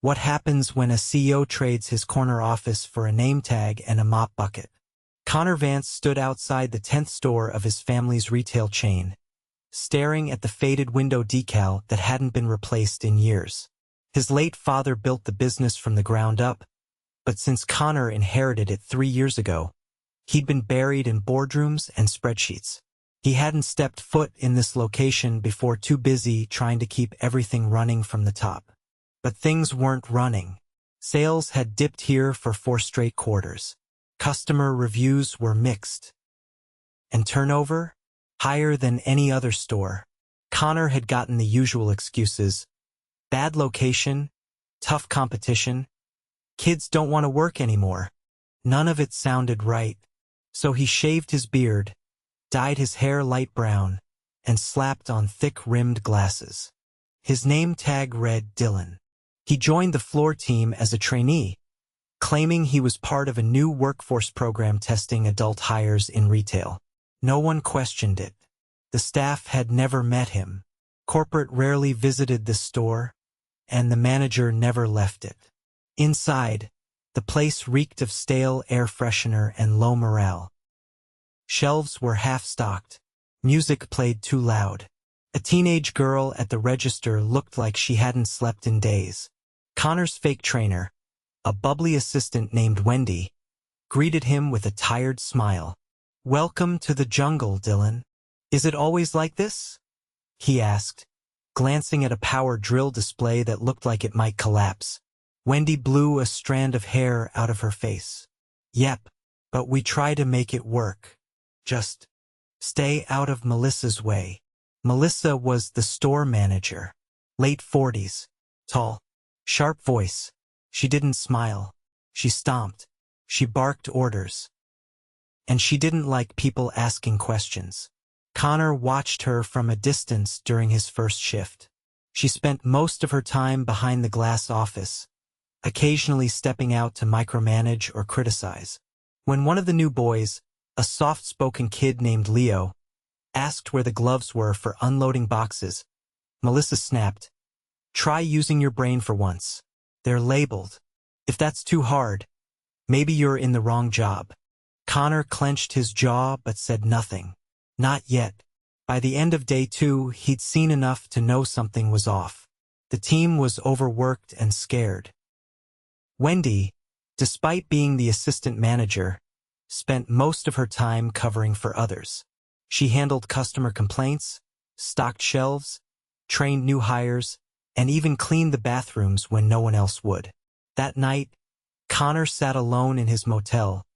What happens when a CEO trades his corner office for a name tag and a mop bucket? Connor Vance stood outside the 10th store of his family's retail chain, staring at the faded window decal that hadn't been replaced in years. His late father built the business from the ground up, but since Connor inherited it 3 years ago, he'd been buried in boardrooms and spreadsheets. He hadn't stepped foot in this location before, too busy trying to keep everything running from the top. But things weren't running. Sales had dipped here for 4 straight quarters. Customer reviews were mixed. And turnover? Higher than any other store. Connor had gotten the usual excuses. Bad location, tough competition, kids don't want to work anymore. None of it sounded right. So he shaved his beard, dyed his hair light brown, and slapped on thick-rimmed glasses. His name tag read Dylan. He joined the floor team as a trainee, claiming he was part of a new workforce program testing adult hires in retail. No one questioned it. The staff had never met him. Corporate rarely visited the store, and the manager never left it. Inside, the place reeked of stale air freshener and low morale. Shelves were half-stocked. Music played too loud. A teenage girl at the register looked like she hadn't slept in days. Connor's fake trainer, a bubbly assistant named Wendy, greeted him with a tired smile. "Welcome to the jungle, Dylan. Is it always like this?" he asked, glancing at a power drill display that looked like it might collapse. Wendy blew a strand of hair out of her face. "Yep, but we try to make it work. Just stay out of Melissa's way." Melissa was the store manager. Late 40s, tall, sharp voice. She didn't smile. She stomped. She barked orders. And she didn't like people asking questions. Connor watched her from a distance during his first shift. She spent most of her time behind the glass office, occasionally stepping out to micromanage or criticize. When one of the new boys, a soft-spoken kid named Leo, asked where the gloves were for unloading boxes, Melissa snapped, "Try using your brain for once. They're labeled. If that's too hard, maybe you're in the wrong job." Connor clenched his jaw but said nothing. Not yet. By the end of day 2, he'd seen enough to know something was off. The team was overworked and scared. Wendy, despite being the assistant manager, spent most of her time covering for others. She handled customer complaints, stocked shelves, trained new hires, and even cleaned the bathrooms when no one else would. That night, Connor sat alone in his motel,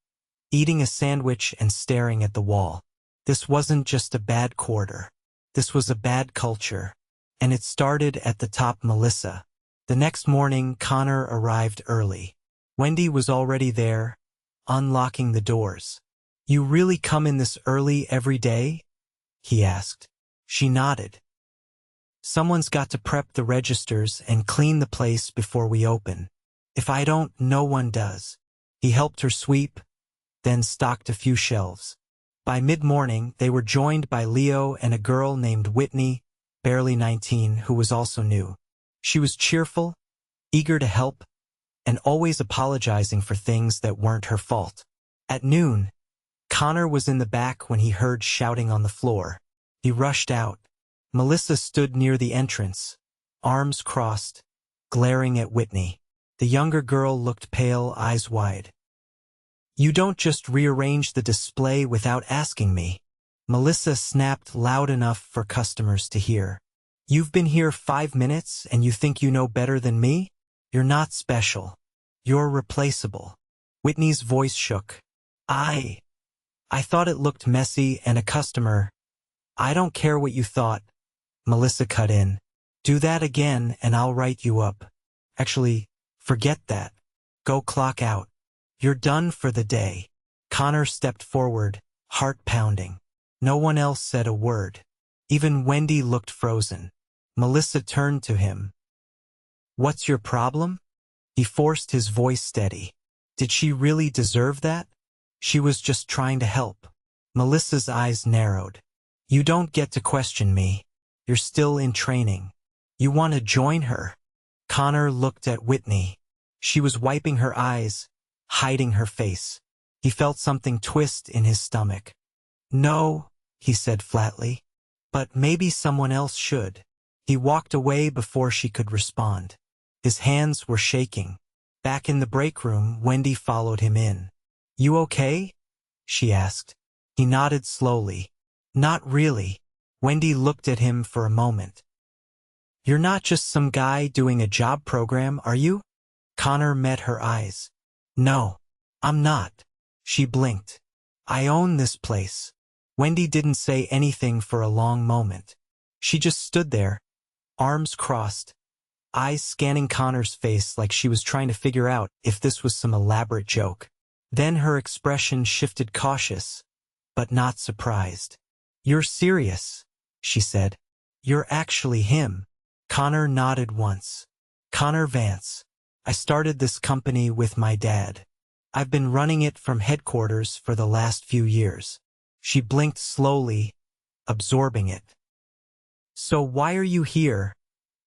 eating a sandwich and staring at the wall. This wasn't just a bad quarter. This was a bad culture, and it started at the top. Melissa. The next morning, Connor arrived early. Wendy was already there, unlocking the doors. "You really come in this early every day?" he asked. She nodded. "Someone's got to prep the registers and clean the place before we open. If I don't, no one does." He helped her sweep, then stocked a few shelves. By mid-morning, they were joined by Leo and a girl named Whitney, barely 19, who was also new. She was cheerful, eager to help, and always apologizing for things that weren't her fault. At noon, Connor was in the back when he heard shouting on the floor. He rushed out. Melissa stood near the entrance, arms crossed, glaring at Whitney. The younger girl looked pale, eyes wide. "You don't just rearrange the display without asking me," Melissa snapped loud enough for customers to hear. "You've been here 5 minutes and you think you know better than me? You're not special. You're replaceable." Whitney's voice shook. I thought it looked messy and a customer." "I don't care what you thought," Melissa cut in. "Do that again and I'll write you up. Actually, forget that. Go clock out. You're done for the day." Connor stepped forward, heart pounding. No one else said a word. Even Wendy looked frozen. Melissa turned to him. "What's your problem?" He forced his voice steady. Did she really deserve that? She was just trying to help. Melissa's eyes narrowed. "You don't get to question me. You're still in training. You want to join her?" Connor looked at Whitney. She was wiping her eyes, hiding her face. He felt something twist in his stomach. "No," he said flatly. "But maybe someone else should." He walked away before she could respond. His hands were shaking. Back in the break room, Wendy followed him in. "You okay?" she asked. He nodded slowly. "Not really." Wendy looked at him for a moment. "You're not just some guy doing a job program, are you?" Connor met her eyes. "No, I'm not." She blinked. "I own this place." Wendy didn't say anything for a long moment. She just stood there, arms crossed, eyes scanning Connor's face like she was trying to figure out if this was some elaborate joke. Then her expression shifted, cautious, but not surprised. "You're serious," she said. "You're actually him." Connor nodded once. "Connor Vance. I started this company with my dad. I've been running it from headquarters for the last few years." She blinked slowly, absorbing it. "So why are you here,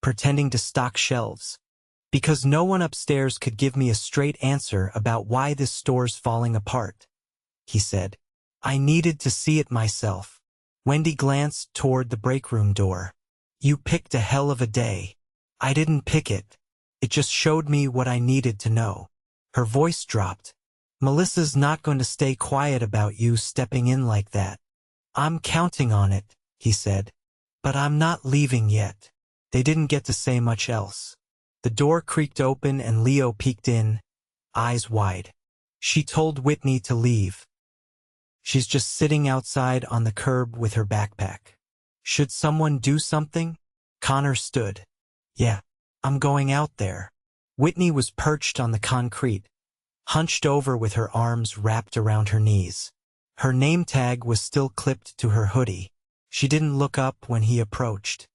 pretending to stock shelves?" "Because no one upstairs could give me a straight answer about why this store's falling apart," he said. "I needed to see it myself." Wendy glanced toward the break room door. "You picked a hell of a day." "I didn't pick it. It just showed me what I needed to know." Her voice dropped. "Melissa's not going to stay quiet about you stepping in like that." "I'm counting on it," he said. "But I'm not leaving yet." They didn't get to say much else. The door creaked open and Leo peeked in, eyes wide. "She told Whitney to leave. She's just sitting outside on the curb with her backpack. Should someone do something?" Connor stood. "Yeah, I'm going out there." Whitney was perched on the concrete, hunched over with her arms wrapped around her knees. Her name tag was still clipped to her hoodie. She didn't look up when he approached.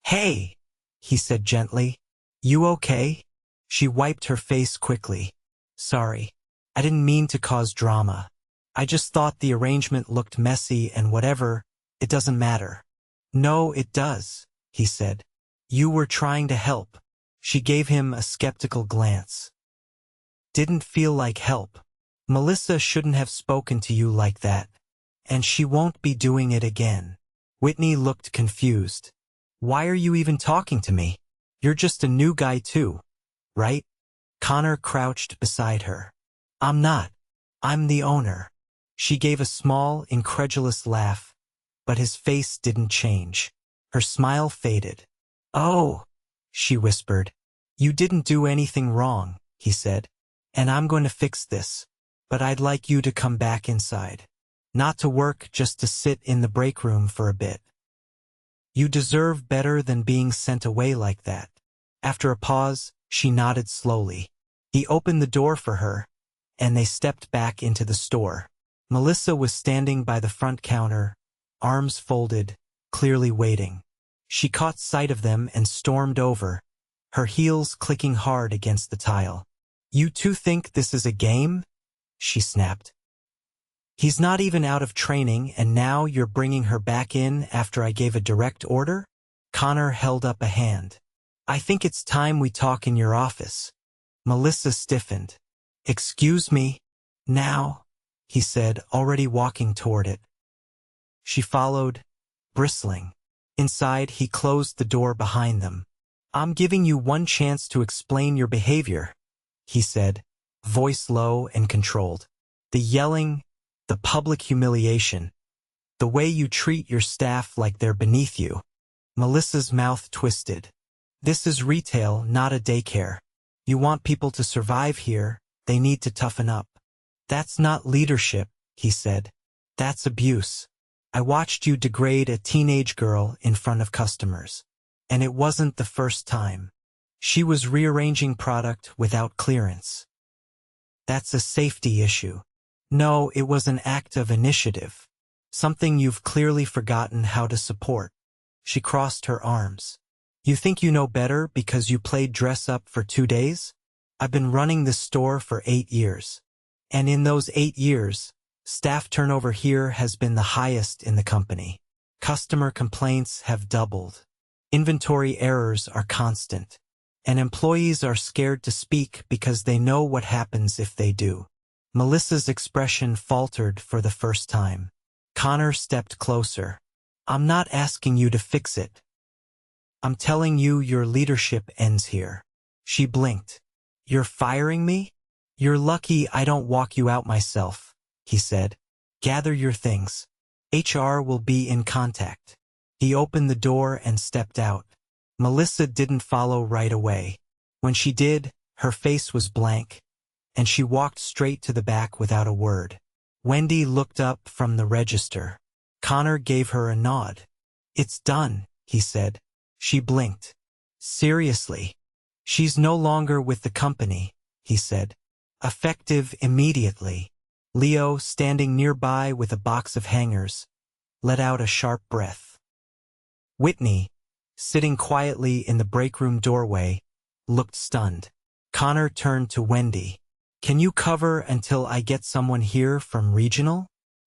"Hey," he said gently. "You okay?" She wiped her face quickly. "Sorry, I didn't mean to cause drama. I just thought the arrangement looked messy and whatever, it doesn't matter." "No, it does," he said. "You were trying to help." She gave him a skeptical glance. "Didn't feel like help. Melissa shouldn't have spoken to you like that. And she won't be doing it again." Whitney looked confused. "Why are you even talking to me? You're just a new guy too, right?" Connor crouched beside her. "I'm not. I'm the owner." She gave a small, incredulous laugh, but his face didn't change. Her smile faded. "Oh," she whispered. "You didn't do anything wrong," he said. "And I'm going to fix this. But I'd like you to come back inside. Not to work, just to sit in the break room for a bit. You deserve better than being sent away like that." After a pause, she nodded slowly. He opened the door for her, and they stepped back into the store. Melissa was standing by the front counter, arms folded, clearly waiting. She caught sight of them and stormed over, her heels clicking hard against the tile. "You two think this is a game?" she snapped. "He's not even out of training, and now you're bringing her back in after I gave a direct order?" Connor held up a hand. "I think it's time we talk in your office." Melissa stiffened. "Excuse me? Now?" he said, already walking toward it. She followed, bristling. Inside, he closed the door behind them. "I'm giving you one chance to explain your behavior," he said, voice low and controlled. "The yelling, the public humiliation, the way you treat your staff like they're beneath you." Melissa's mouth twisted. "This is retail, not a daycare. You want people to survive here, they need to toughen up." "That's not leadership," he said. "That's abuse. I watched you degrade a teenage girl in front of customers. And it wasn't the first time. She was rearranging product without clearance. That's a safety issue." "No, it was an act of initiative. Something you've clearly forgotten how to support." She crossed her arms. "You think you know better because you played dress up for 2 days? I've been running this store for 8 years. And in those 8 years, staff turnover here has been the highest in the company. Customer complaints have doubled. Inventory errors are constant. and employees are scared to speak because they know what happens if they do. Melissa's expression faltered for the first time. Connor stepped closer. I'm not asking you to fix it. I'm telling you your leadership ends here. She blinked. You're firing me? You're lucky I don't walk you out myself, he said. Gather your things. HR will be in contact. He opened the door and stepped out. Melissa didn't follow right away. When she did, her face was blank, and she walked straight to the back without a word. Wendy looked up from the register. Connor gave her a nod. It's done, he said. She blinked. Seriously? She's no longer with the company, he said. Effective immediately. Leo, standing nearby with a box of hangers, let out a sharp breath. Whitney, sitting quietly in the break room doorway, looked stunned. Connor turned to Wendy. Can you cover until I get someone here from regional?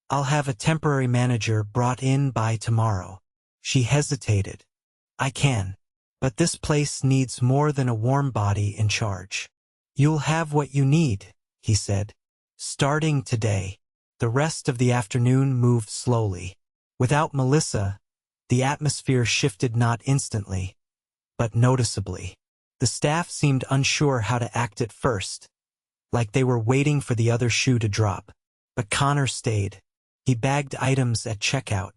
I'll have a temporary manager brought in by tomorrow. She hesitated. I can. But this place needs more than a warm body in charge. You'll have what you need, he said. Starting today. The rest of the afternoon moved slowly. Without Melissa, the atmosphere shifted not instantly, but noticeably. The staff seemed unsure how to act at first, like they were waiting for the other shoe to drop. But Connor stayed. He bagged items at checkout.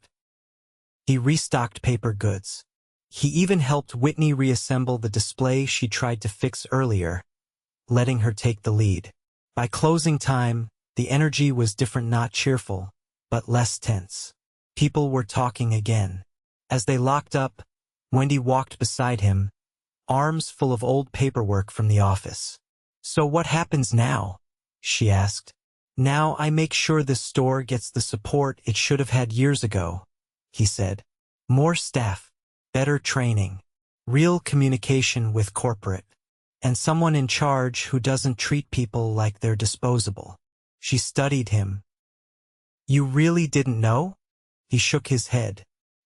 He restocked paper goods. He even helped Whitney reassemble the display she tried to fix earlier, letting her take the lead. By closing time, the energy was different, not cheerful, but less tense. People were talking again. As they locked up, Wendy walked beside him, arms full of old paperwork from the office. So what happens now? She asked. Now I make sure this store gets the support it should have had years ago, he said. More staff, better training, real communication with corporate, and someone in charge who doesn't treat people like they're disposable. She studied him. You really didn't know? He shook his head.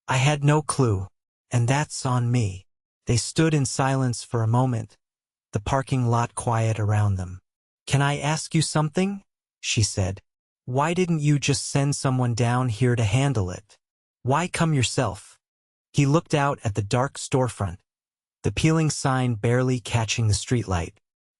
I had no clue, and that's on me. They stood in silence for a moment, the parking lot quiet around them. Can I ask you something? She said. Why didn't you just send someone down here to handle it? Why come yourself? He looked out at the dark storefront, the peeling sign barely catching the streetlight.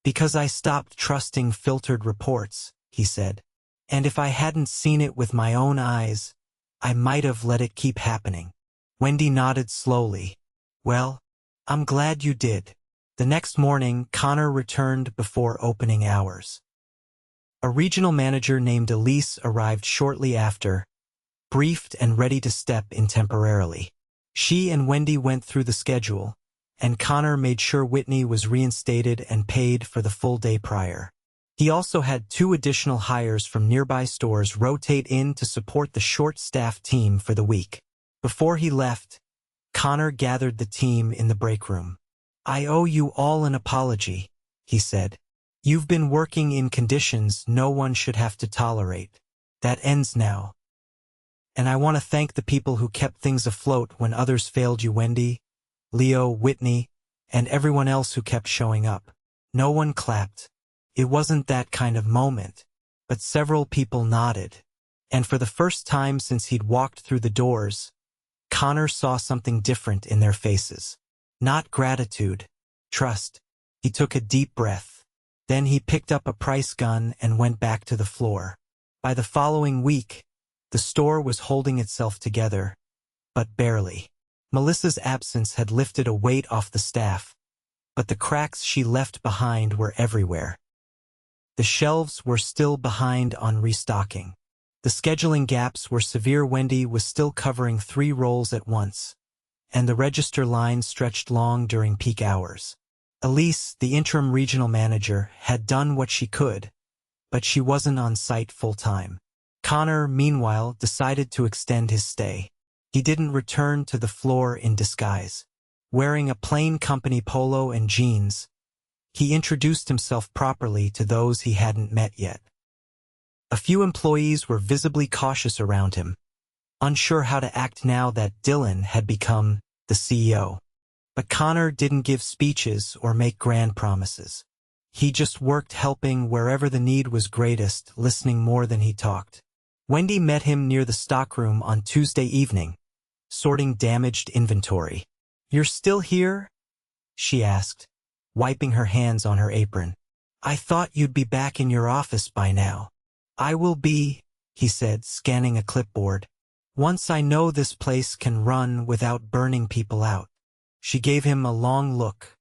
Because I stopped trusting filtered reports, he said. And if I hadn't seen it with my own eyes, I might have let it keep happening. Wendy nodded slowly. Well, I'm glad you did. The next morning, Connor returned before opening hours. A regional manager named Elise arrived shortly after, briefed and ready to step in temporarily. She and Wendy went through the schedule, and Connor made sure Whitney was reinstated and paid for the full day prior. He also had 2 additional hires from nearby stores rotate in to support the short-staffed team for the week. Before he left, Connor gathered the team in the break room. I owe you all an apology, he said. You've been working in conditions no one should have to tolerate. That ends now. And I want to thank the people who kept things afloat when others failed you, Wendy, Leo, Whitney, and everyone else who kept showing up. No one clapped. It wasn't that kind of moment, but several people nodded. And for the first time since he'd walked through the doors, Connor saw something different in their faces. Not gratitude, trust. He took a deep breath. Then he picked up a price gun and went back to the floor. By the following week, the store was holding itself together, but barely. Melissa's absence had lifted a weight off the staff, but the cracks she left behind were everywhere. The shelves were still behind on restocking. The scheduling gaps were severe. Wendy was still covering 3 roles at once, and the register line stretched long during peak hours. Elise, the interim regional manager, had done what she could, but she wasn't on site full-time. Connor, meanwhile, decided to extend his stay. He didn't return to the floor in disguise. Wearing a plain company polo and jeans, he introduced himself properly to those he hadn't met yet. A few employees were visibly cautious around him, unsure how to act now that Dylan had become the CEO. But Connor didn't give speeches or make grand promises. He just worked helping wherever the need was greatest, listening more than he talked. Wendy met him near the stockroom on Tuesday evening, sorting damaged inventory. "You're still here?" she asked, wiping her hands on her apron. "I thought you'd be back in your office by now." "I will be," he said, scanning a clipboard. "Once I know this place can run without burning people out." She gave him a long look.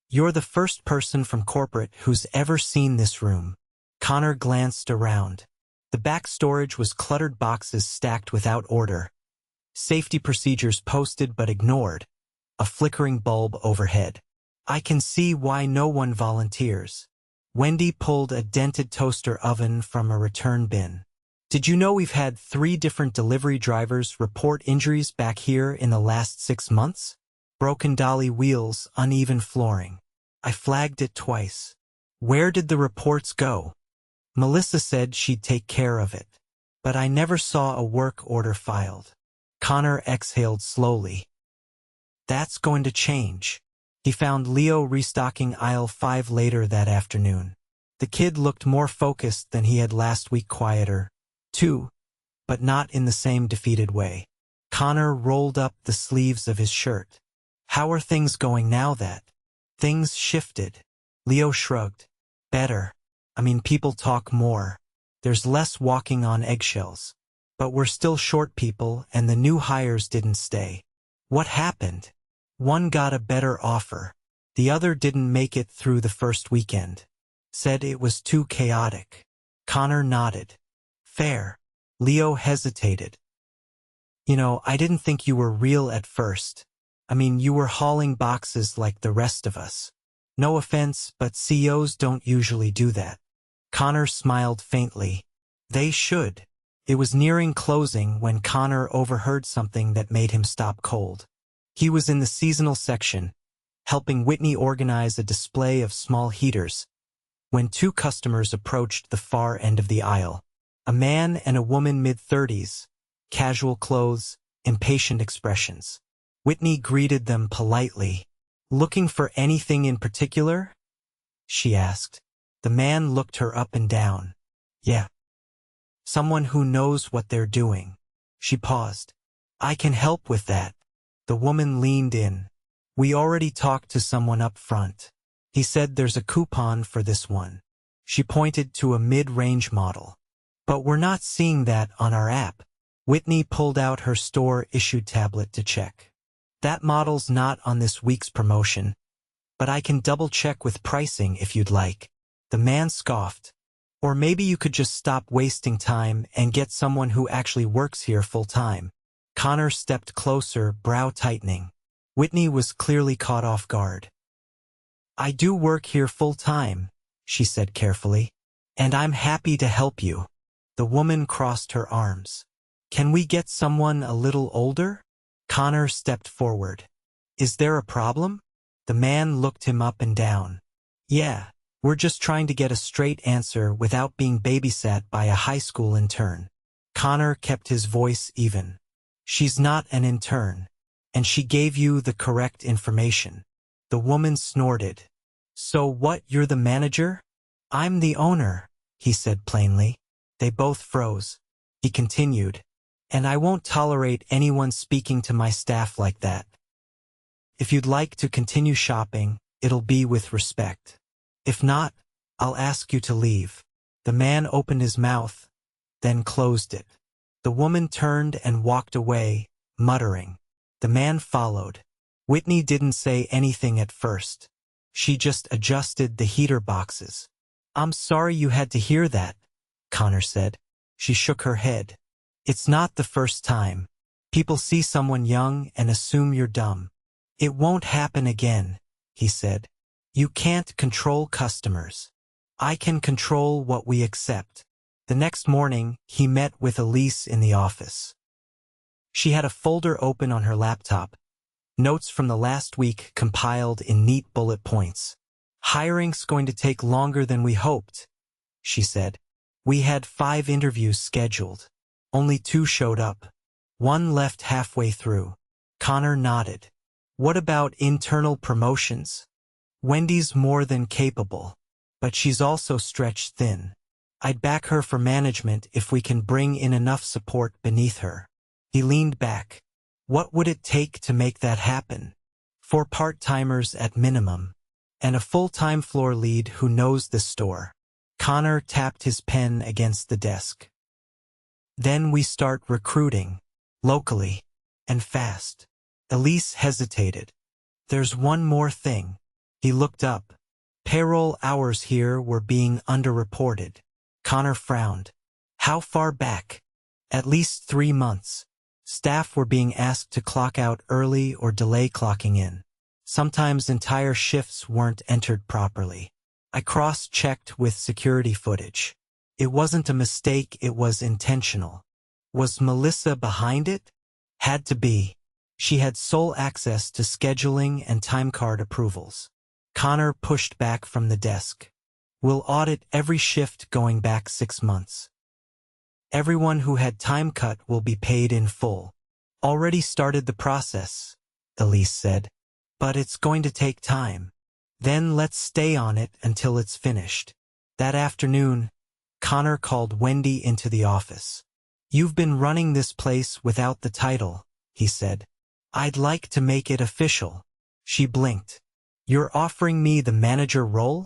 "You're the first person from corporate who's ever seen this room." Connor glanced around. The back storage was cluttered boxes stacked without order. Safety procedures posted but ignored. A flickering bulb overhead. "I can see why no one volunteers." Wendy pulled a dented toaster oven from a return bin. "Did you know we've had 3 different delivery drivers report injuries back here in the last 6 months? Broken dolly wheels, uneven flooring. I flagged it twice." "Where did the reports go?" "Melissa said she'd take care of it. But I never saw a work order filed." Connor exhaled slowly. That's going to change. He found Leo restocking aisle 5 later that afternoon. The kid looked more focused than he had last week, quieter, too, but not in the same defeated way. Connor rolled up the sleeves of his shirt. "How are things going now that things shifted?" Leo shrugged. "Better. I mean, people talk more. There's less walking on eggshells. But we're still short people, and the new hires didn't stay." "What happened?" "One got a better offer. The other didn't make it through the first weekend. Said it was too chaotic." Connor nodded. "Fair." Leo hesitated. "You know, I didn't think you were real at first. I mean, you were hauling boxes like the rest of us. No offense, but CEOs don't usually do that." Connor smiled faintly. "They should." It was nearing closing when Connor overheard something that made him stop cold. He was in the seasonal section, helping Whitney organize a display of small heaters, when 2 customers approached the far end of the aisle. A man and a woman mid-30s, casual clothes, impatient expressions. Whitney greeted them politely. "Looking for anything in particular?" she asked. The man looked her up and down. "Yeah. Someone who knows what they're doing." She paused. "I can help with that." The woman leaned in. "We already talked to someone up front. He said there's a coupon for this one." She pointed to a mid-range model. "But we're not seeing that on our app." Whitney pulled out her store-issued tablet to check. "That model's not on this week's promotion, but I can double-check with pricing if you'd like." The man scoffed. "Or maybe you could just stop wasting time and get someone who actually works here full-time." Connor stepped closer, brow tightening. Whitney was clearly caught off guard. "I do work here full-time," she said carefully. "And I'm happy to help you." The woman crossed her arms. "Can we get someone a little older?" Connor stepped forward. "Is there a problem?" The man looked him up and down. "Yeah. We're just trying to get a straight answer without being babysat by a high school intern." Connor kept his voice even. "She's not an intern. And she gave you the correct information." The woman snorted. "So what, you're the manager?" "I'm the owner," he said plainly. They both froze. He continued, "And I won't tolerate anyone speaking to my staff like that. If you'd like to continue shopping, it'll be with respect. If not, I'll ask you to leave." The man opened his mouth, then closed it. The woman turned and walked away, muttering. The man followed. Whitney didn't say anything at first. She just adjusted the heater boxes. "I'm sorry you had to hear that," Connor said. She shook her head. "It's not the first time. People see someone young and assume you're dumb." "It won't happen again," he said. "You can't control customers. I can control what we accept." The next morning, he met with Elise in the office. She had a folder open on her laptop, notes from the last week compiled in neat bullet points. "Hiring's going to take longer than we hoped," she said. "We had 5 interviews scheduled. Only 2 showed up. 1 left halfway through." Connor nodded. What about internal promotions? Wendy's more than capable, but she's also stretched thin. I'd back her for management if we can bring in enough support beneath her. He leaned back. What would it take to make that happen? 4 part-timers at minimum, and a full-time floor lead who knows the store. Connor tapped his pen against the desk. Then we start recruiting, locally, and fast. Elise hesitated. There's one more thing. He looked up. Payroll hours here were being underreported. Connor frowned. How far back? At least 3 months. Staff were being asked to clock out early or delay clocking in. Sometimes entire shifts weren't entered properly. I cross-checked with security footage. It wasn't a mistake, it was intentional. Was Melissa behind it? Had to be. She had sole access to scheduling and timecard approvals. Connor pushed back from the desk. We'll audit every shift going back 6 months. Everyone who had time cut will be paid in full. Already started the process, Elise said. But it's going to take time. Then let's stay on it until it's finished. That afternoon, Connor called Wendy into the office. You've been running this place without the title, he said. I'd like to make it official. She blinked. You're offering me the manager role?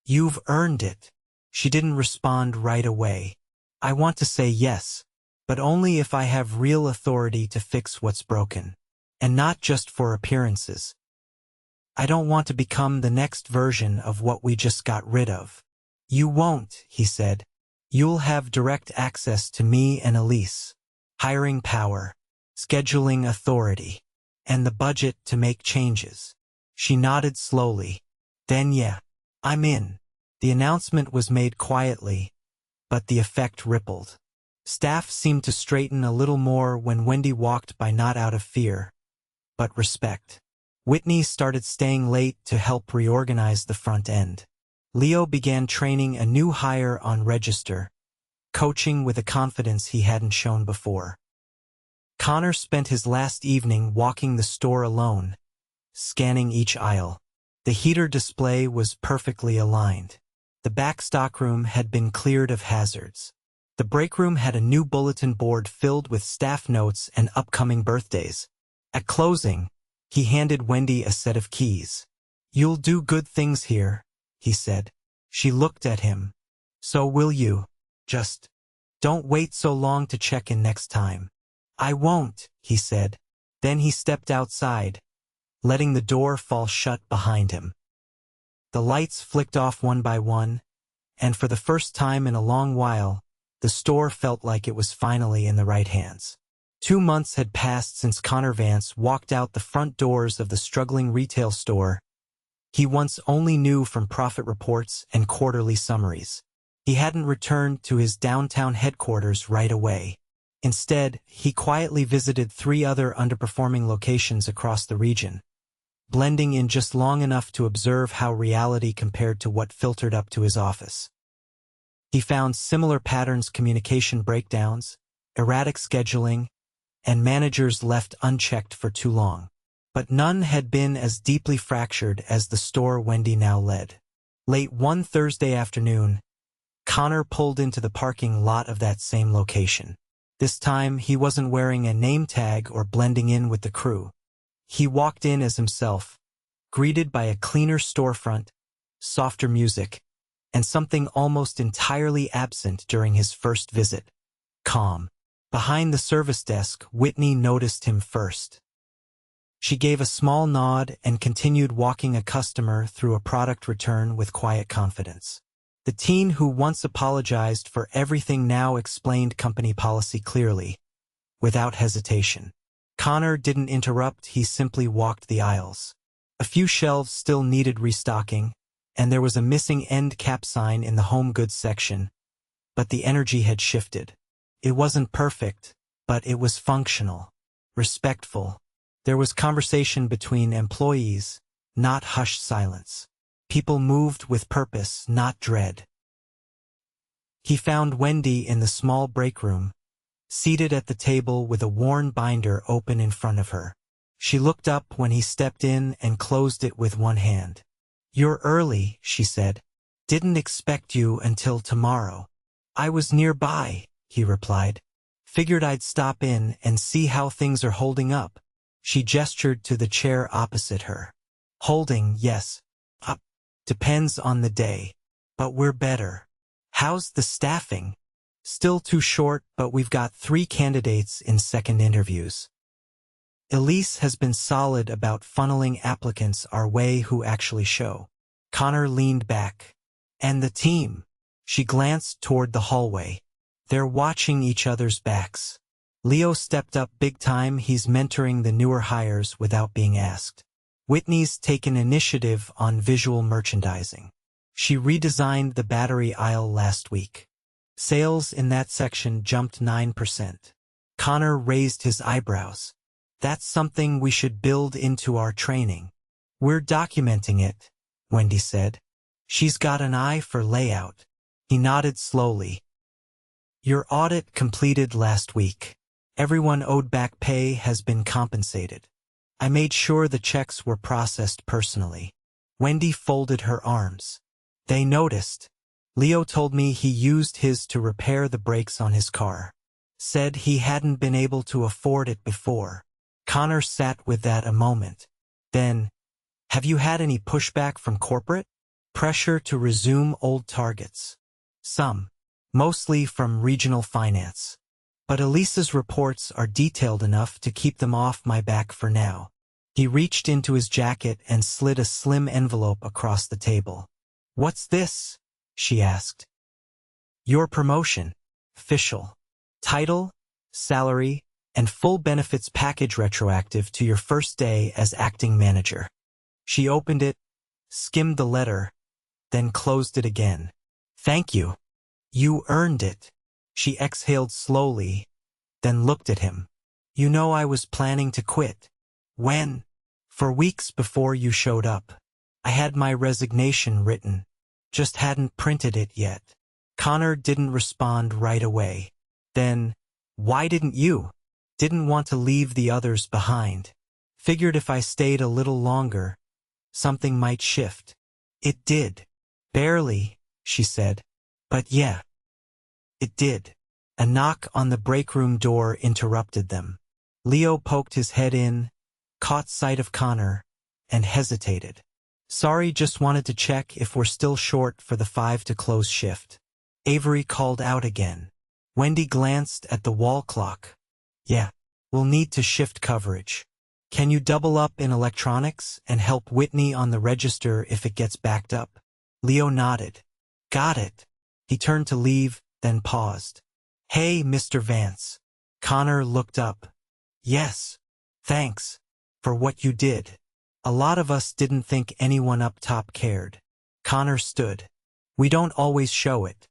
You've earned it. She didn't respond right away. I want to say yes, but only if I have real authority to fix what's broken, and not just for appearances. I don't want to become the next version of what we just got rid of. You won't, he said. You'll have direct access to me and Elise, hiring power, scheduling authority, and the budget to make changes. She nodded slowly. Then yeah, I'm in. The announcement was made quietly, but the effect rippled. Staff seemed to straighten a little more when Wendy walked by, not out of fear, but respect. Whitney started staying late to help reorganize the front end. Leo began training a new hire on register, coaching with a confidence he hadn't shown before. Connor spent his last evening walking the store alone, scanning each aisle. The heater display was perfectly aligned. The back stockroom had been cleared of hazards. The break room had a new bulletin board filled with staff notes and upcoming birthdays. At closing, he handed Wendy a set of keys. You'll do good things here, he said. She looked at him. So will you. Just don't wait so long to check in next time. I won't, he said. Then he stepped outside, letting the door fall shut behind him. The lights flicked off one by one, and for the first time in a long while, the store felt like it was finally in the right hands. 2 months had passed since Connor Vance walked out the front doors of the struggling retail store he once only knew from profit reports and quarterly summaries. He hadn't returned to his downtown headquarters right away. Instead, he quietly visited 3 other underperforming locations across the region, blending in just long enough to observe how reality compared to what filtered up to his office. He found similar patterns: communication breakdowns, erratic scheduling, and managers left unchecked for too long. But none had been as deeply fractured as the store Wendy now led. Late one Thursday afternoon, Connor pulled into the parking lot of that same location. This time, he wasn't wearing a name tag or blending in with the crew. He walked in as himself, greeted by a cleaner storefront, softer music, and something almost entirely absent during his first visit: calm. Behind the service desk, Whitney noticed him first. She gave a small nod and continued walking a customer through a product return with quiet confidence. The teen who once apologized for everything now explained company policy clearly, without hesitation. Connor didn't interrupt, he simply walked the aisles. A few shelves still needed restocking, and there was a missing end cap sign in the home goods section, but the energy had shifted. It wasn't perfect, but it was functional, respectful. There was conversation between employees, not hushed silence. People moved with purpose, not dread. He found Wendy in the small break room, seated at the table with a worn binder open in front of her. She looked up when he stepped in and closed it with one hand. "You're early," she said. "Didn't expect you until tomorrow." "I was nearby," he replied. "Figured I'd stop in and see how things are holding up." She gestured to the chair opposite her. "Holding, yes. Up. Depends on the day. But we're better." "How's the staffing?" "Still too short, but we've got 3 candidates in second interviews." Elise has been solid about funneling applicants our way who actually show. Connor leaned back. "And the team?" She glanced toward the hallway. "They're watching each other's backs." Leo stepped up big time. He's mentoring the newer hires without being asked. Whitney's taken initiative on visual merchandising. She redesigned the battery aisle last week. Sales in that section jumped 9%. Connor raised his eyebrows. "That's something we should build into our training." "We're documenting it," Wendy said. "She's got an eye for layout." He nodded slowly. "Your audit completed last week. Everyone owed back pay has been compensated. I made sure the checks were processed personally." Wendy folded her arms. "They noticed. Leo told me he used his to repair the brakes on his car. Said he hadn't been able to afford it before." Connor sat with that a moment. Then, "Have you had any pushback from corporate? Pressure to resume old targets?" "Some. Mostly from regional finance. But Elisa's reports are detailed enough to keep them off my back for now." He reached into his jacket and slid a slim envelope across the table. "What's this?" she asked. "Your promotion. Official. Title, salary, and full benefits package retroactive to your first day as acting manager." She opened it, skimmed the letter, then closed it again. "Thank you. You earned it." She exhaled slowly, then looked at him. "You know I was planning to quit." "When?" "For weeks before you showed up. I had my resignation written, just hadn't printed it yet." Connor didn't respond right away. Then, "Why didn't you?" "Didn't want to leave the others behind. Figured if I stayed a little longer, something might shift." "It did." "Barely," she said. "But yeah, it did." A knock on the break room door interrupted them. Leo poked his head in, caught sight of Connor, and hesitated. "Sorry, just wanted to check if we're still short for the 5 to close shift." Avery called out again. Wendy glanced at the wall clock. "Yeah, we'll need to shift coverage. Can you double up in electronics and help Whitney on the register if it gets backed up?" Leo nodded. "Got it." He turned to leave, then paused. "Hey, Mr. Vance." Connor looked up. "Yes. Thanks. For what you did. A lot of us didn't think anyone up top cared." Connor stood. "We don't always show it.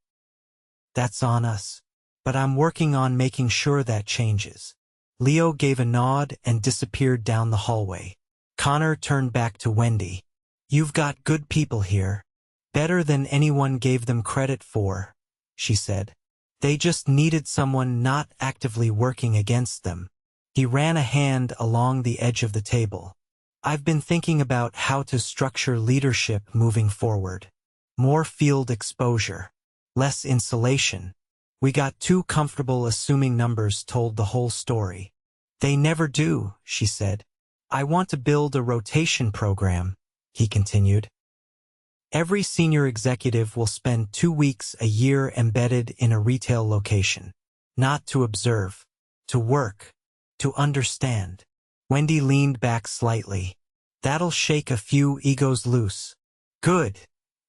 That's on us. But I'm working on making sure that changes." Leo gave a nod and disappeared down the hallway. Connor turned back to Wendy. "You've got good people here. Better than anyone gave them credit for," she said. "They just needed someone not actively working against them." He ran a hand along the edge of the table. "I've been thinking about how to structure leadership moving forward. More field exposure. Less insulation. We got too comfortable assuming numbers told the whole story." "They never do," she said. "I want to build a rotation program," he continued. "Every senior executive will spend 2 weeks a year embedded in a retail location. Not to observe. To work. To understand." Wendy leaned back slightly. "That'll shake a few egos loose." "Good,"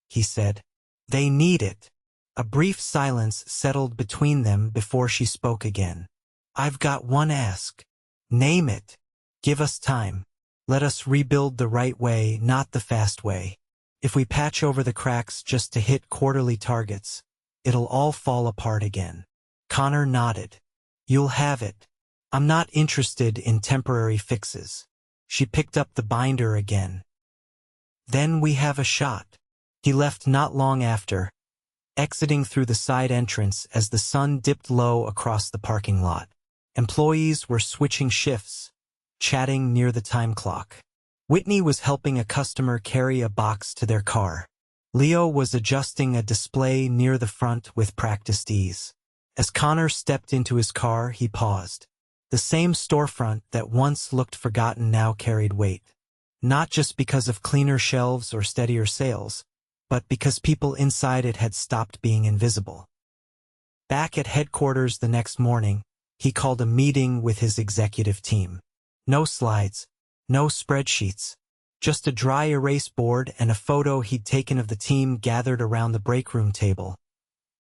he said. "They need it." A brief silence settled between them before she spoke again. "I've got one ask." "Name it." "Give us time. Let us rebuild the right way, not the fast way. If we patch over the cracks just to hit quarterly targets, it'll all fall apart again." Connor nodded. "You'll have it. I'm not interested in temporary fixes." She picked up the binder again. "Then we have a shot." He left not long after, exiting through the side entrance as the sun dipped low across the parking lot. Employees were switching shifts, chatting near the time clock. Whitney was helping a customer carry a box to their car. Leo was adjusting a display near the front with practiced ease. As Connor stepped into his car, he paused. The same storefront that once looked forgotten now carried weight. Not just because of cleaner shelves or steadier sales, but because people inside it had stopped being invisible. Back at headquarters the next morning, he called a meeting with his executive team. No slides, no spreadsheets, just a dry erase board and a photo he'd taken of the team gathered around the break room table,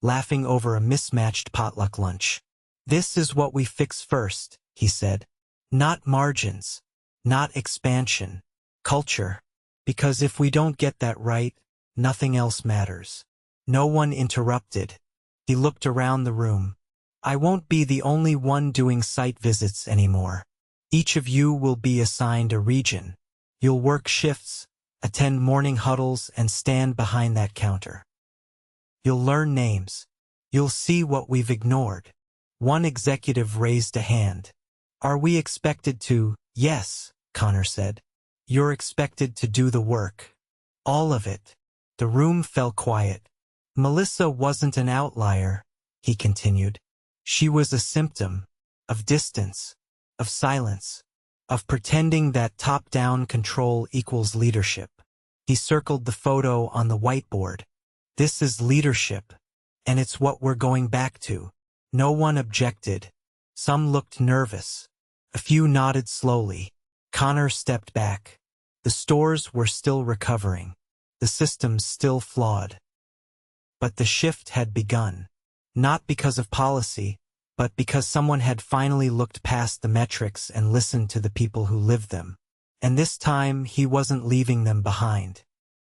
laughing over a mismatched potluck lunch. "This is what we fix first," he said. "Not margins, not expansion, culture. Because if we don't get that right, nothing else matters." No one interrupted. He looked around the room. "I won't be the only one doing site visits anymore. Each of you will be assigned a region. You'll work shifts, attend morning huddles, and stand behind that counter. You'll learn names. You'll see what we've ignored." One executive raised a hand. "Are we expected to?" "Yes," Connor said. "You're expected to do the work. All of it." The room fell quiet. Melissa wasn't an outlier, he continued. She was a symptom of distance, of silence, of pretending that top-down control equals leadership. He circled the photo on the whiteboard. "This is leadership, and it's what we're going back to." No one objected. Some looked nervous. A few nodded slowly. Connor stepped back. The stores were still recovering. The systems still flawed. But the shift had begun. Not because of policy, but because someone had finally looked past the metrics and listened to the people who lived them. And this time he wasn't leaving them behind.